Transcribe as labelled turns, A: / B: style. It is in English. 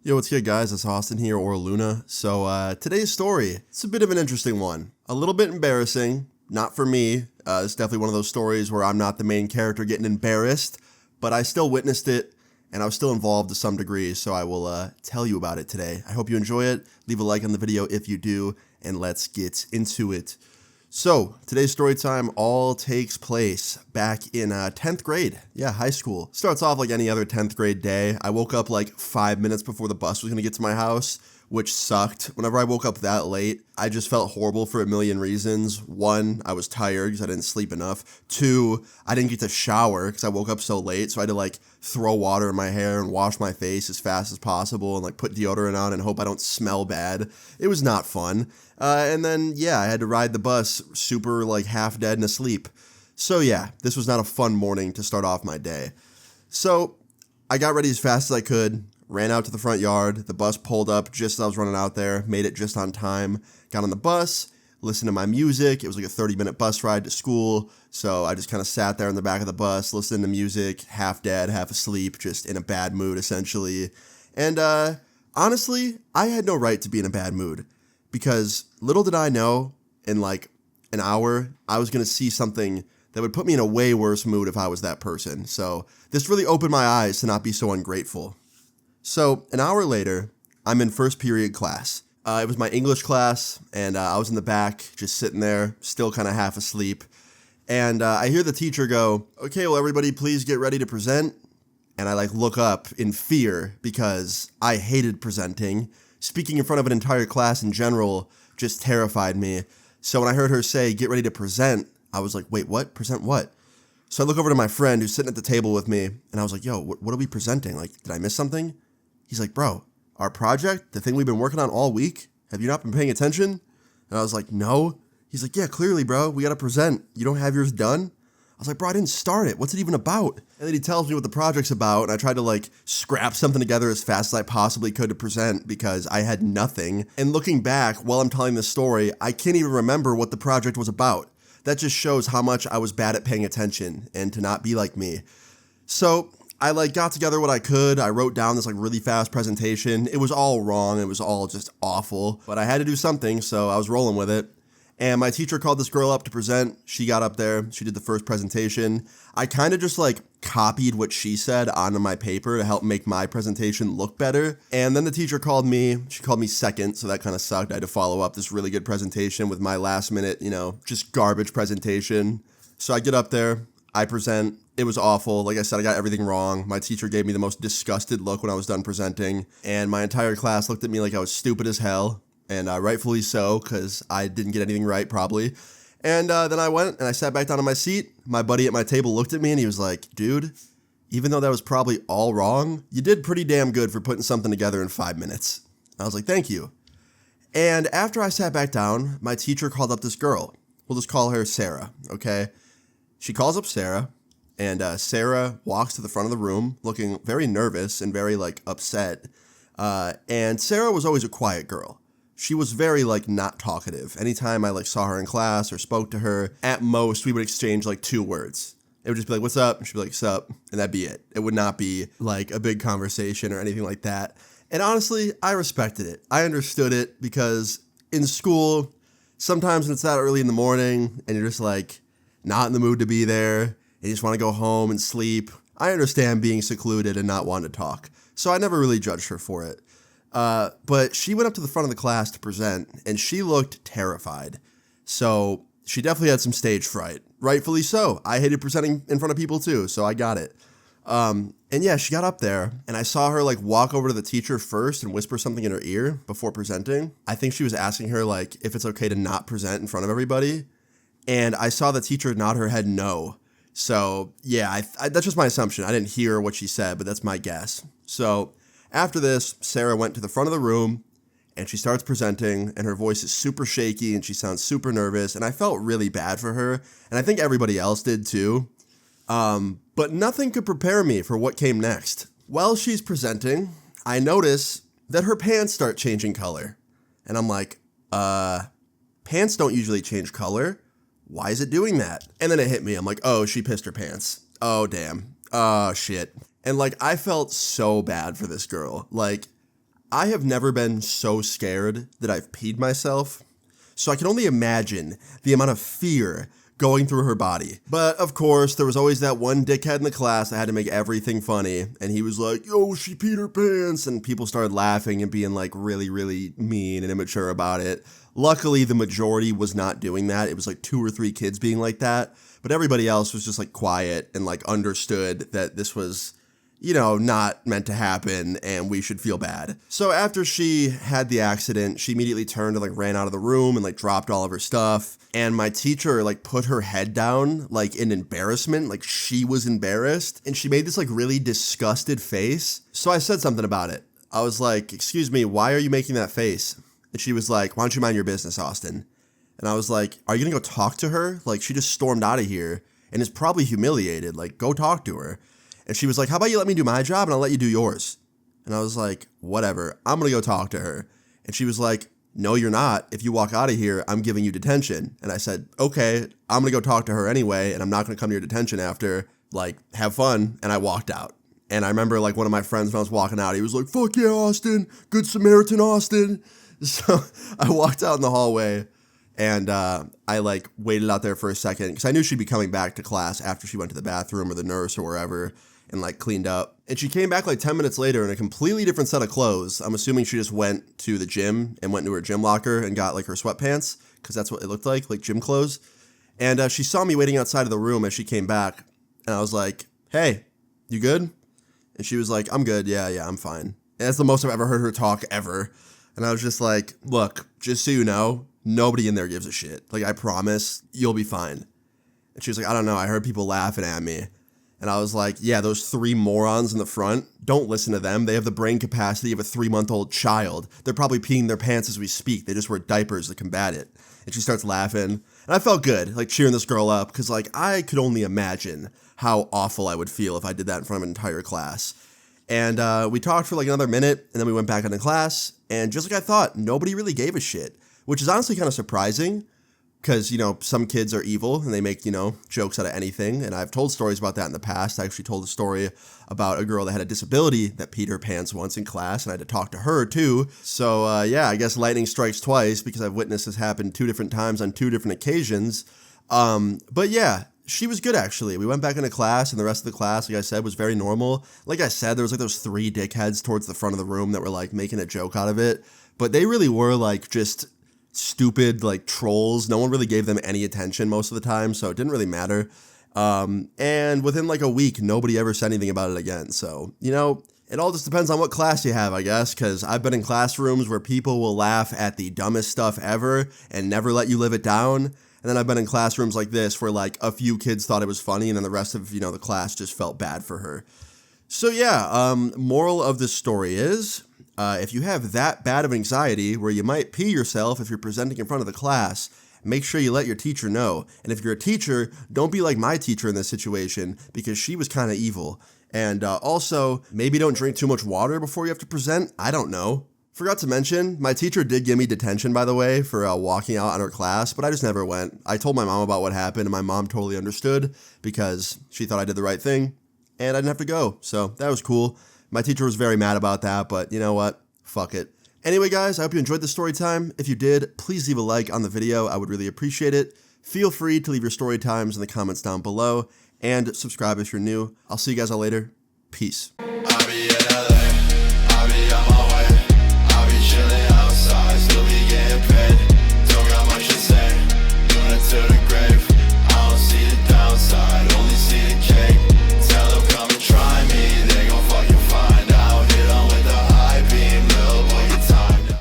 A: Yo, what's good, guys? It's Austin here, or Luna. So today's story, it's a bit of an interesting one. A little bit embarrassing, not for me. It's definitely one of those stories where I'm not the main character getting embarrassed, but I still witnessed it, and I was still involved to some degree, so I will tell you about it today. I hope you enjoy it. Leave a like on the video if you do, and let's get into it. So, today's story time all takes place back in 10th grade. Yeah, high school. Starts off like any other 10th grade day. I woke up like 5 minutes before the bus was going to get to my house, which sucked. Whenever I woke up that late, I just felt horrible for a million reasons. One, I was tired because I didn't sleep enough. Two, I didn't get to shower because I woke up so late, so I had to like throw water in my hair and wash my face as fast as possible and like put deodorant on and hope I don't smell bad. It was not fun. And then, yeah, I had to ride the bus super like half dead and asleep. So yeah, this was not a fun morning to start off my day. So I got ready as fast as I could, ran out to the front yard. The bus pulled up just as I was running out there, made it just on time, got on the bus, listened to my music. It was like a 30-minute bus ride to school. So I just kind of sat there in the back of the bus, listening to music, half dead, half asleep, just in a bad mood essentially. And honestly, I had no right to be in a bad mood. Because little did I know, in like an hour, I was going to see something that would put me in a way worse mood if I was that person. So this really opened my eyes to not be so ungrateful. So an hour later, I'm in first period class. It was my English class, and I was in the back, just sitting there, still kind of half asleep. And I hear the teacher go, "Okay, well, everybody please get ready to present." And I like look up in fear because I hated presenting. Speaking in front of an entire class in general just terrified me. So when I heard her say, "Get ready to present," I was like, wait, what? Present what? So I look over to my friend who's sitting at the table with me, and I was like, yo, what are we presenting? Like, did I miss something? He's like, bro, our project, the thing we've been working on all week, have you not been paying attention? And I was like, no. He's like, yeah, clearly, bro, we got to present. You don't have yours done? I was like, bro, I didn't start it. What's it even about? And then he tells me what the project's about, and I tried to like scrap something together as fast as I possibly could to present because I had nothing. And looking back, while I'm telling this story, I can't even remember what the project was about. That just shows how much I was bad at paying attention and to not be like me. So I like got together what I could. I wrote down this like really fast presentation. It was all wrong. It was all just awful, but I had to do something, so I was rolling with it. And my teacher called this girl up to present. She got up there. She did the first presentation. I kind of just like copied what she said onto my paper to help make my presentation look better. And then the teacher called me. She called me second, so that kind of sucked. I had to follow up this really good presentation with my last minute, just garbage presentation. So I get up there. I present. It was awful. Like I said, I got everything wrong. My teacher gave me the most disgusted look when I was done presenting. And my entire class looked at me like I was stupid as hell. And rightfully so, because I didn't get anything right, probably. And then I went and I sat back down on my seat. My buddy at my table looked at me and he was like, dude, even though that was probably all wrong, you did pretty damn good for putting something together in 5 minutes. I was like, thank you. And after I sat back down, my teacher called up this girl. We'll just call her Sarah, okay? She calls up Sarah, and Sarah walks to the front of the room looking very nervous and very, like, upset. And Sarah was always a quiet girl. She was very, like, not talkative. Anytime I, like, saw her in class or spoke to her, at most, we would exchange, like, 2 words. It would just be like, what's up? And she'd be like, sup? And that'd be it. It would not be, like, a big conversation or anything like that. And honestly, I respected it. I understood it because in school, sometimes when it's that early in the morning and you're just, like, not in the mood to be there and you just want to go home and sleep, I understand being secluded and not wanting to talk. So I never really judged her for it. But she went up to the front of the class to present, and she looked terrified. So she definitely had some stage fright. Rightfully so. I hated presenting in front of people too, so I got it. And yeah, she got up there, and I saw her like walk over to the teacher first and whisper something in her ear before presenting. I think she was asking her like if it's okay to not present in front of everybody. And I saw the teacher nod her head no. So yeah, that's just my assumption. I didn't hear what she said, but that's my guess. So after this, Sarah went to the front of the room and she starts presenting and her voice is super shaky and she sounds super nervous. And I felt really bad for her. And I think everybody else did too. But nothing could prepare me for what came next. While she's presenting, I notice that her pants start changing color. And I'm like, pants don't usually change color. Why is it doing that? And then it hit me. I'm like, oh, she pissed her pants. Oh, damn. Oh, shit. And like, I felt so bad for this girl. Like, I have never been so scared that I've peed myself, so I can only imagine the amount of fear going through her body. But of course, there was always that one dickhead in the class that had to make everything funny, and he was like, yo, she peed her pants, and people started laughing and being like really, really mean and immature about it. Luckily, the majority was not doing that. It was like 2 or 3 kids being like that, but everybody else was just like quiet and like understood that this was, you know, not meant to happen and we should feel bad. So after she had the accident, she immediately turned and like ran out of the room and like dropped all of her stuff. And my teacher like put her head down like in embarrassment, like she was embarrassed. And she made this like really disgusted face. So I said something about it. I was like, excuse me, why are you making that face? And she was like, why don't you mind your business, Austin? And I was like, are you gonna go talk to her? Like she just stormed out of here and is probably humiliated. Like go talk to her. And she was like, how about you let me do my job and I'll let you do yours? And I was like, whatever, I'm gonna go talk to her. And she was like, no, you're not. If you walk out of here, I'm giving you detention. And I said, okay, I'm gonna go talk to her anyway, and I'm not gonna come to your detention after. Like, have fun. And I walked out. And I remember like one of my friends when I was walking out, he was like, fuck yeah, Austin, good Samaritan Austin. So I walked out in the hallway and I like waited out there for a second because I knew she'd be coming back to class after she went to the bathroom or the nurse or wherever and like cleaned up. And she came back like 10 minutes later in a completely different set of clothes. I'm assuming she just went to the gym and went into her gym locker and got like her sweatpants because that's what it looked like gym clothes. And she saw me waiting outside of the room as she came back. And I was like, hey, you good? And she was like, I'm good. Yeah, I'm fine. And that's the most I've ever heard her talk ever. And I was just like, look, just so you know, nobody in there gives a shit. Like, I promise you'll be fine. And she was like, I don't know. I heard people laughing at me. And I was like, yeah, those 3 morons in the front, don't listen to them. They have the brain capacity of a 3-month-old child. They're probably peeing their pants as we speak. They just wear diapers to combat it. And she starts laughing. And I felt good, like cheering this girl up, because like I could only imagine how awful I would feel if I did that in front of an entire class. And we talked for like another minute, and then we went back into class. And just like I thought, nobody really gave a shit, which is honestly kind of surprising. Because, you know, some kids are evil and they make, you know, jokes out of anything. And I've told stories about that in the past. I actually told a story about a girl that had a disability that peed her pants once in class. And I had to talk to her, too. So, yeah, I guess lightning strikes twice because I've witnessed this happen 2 different times on 2 different occasions. But, yeah, she was good, actually. We went back into class and the rest of the class, like I said, was very normal. Like I said, there was like those 3 dickheads towards the front of the room that were like making a joke out of it. But they really were like just stupid like trolls. No one really gave them any attention most of the time, so it didn't really matter. And within like a week, nobody ever said anything about it again. So, you know, it all just depends on what class you have, I guess, because I've been in classrooms where people will laugh at the dumbest stuff ever and never let you live it down. And then I've been in classrooms like this where like a few kids thought it was funny and then the rest of, you know, the class just felt bad for her. So yeah, moral of this story is, if you have that bad of anxiety where you might pee yourself if you're presenting in front of the class, make sure you let your teacher know. And if you're a teacher, don't be like my teacher in this situation because she was kind of evil. And also, maybe don't drink too much water before you have to present. I don't know. Forgot to mention, my teacher did give me detention, by the way, for walking out on her class, but I just never went. I told my mom about what happened, and my mom totally understood because she thought I did the right thing, and I didn't have to go. So that was cool. My teacher was very mad about that, but you know what? Fuck it. Anyway, guys, I hope you enjoyed the story time. If you did, please leave a like on the video. I would really appreciate it. Feel free to leave your story times in the comments down below, and subscribe if you're new. I'll see you guys all later. Peace.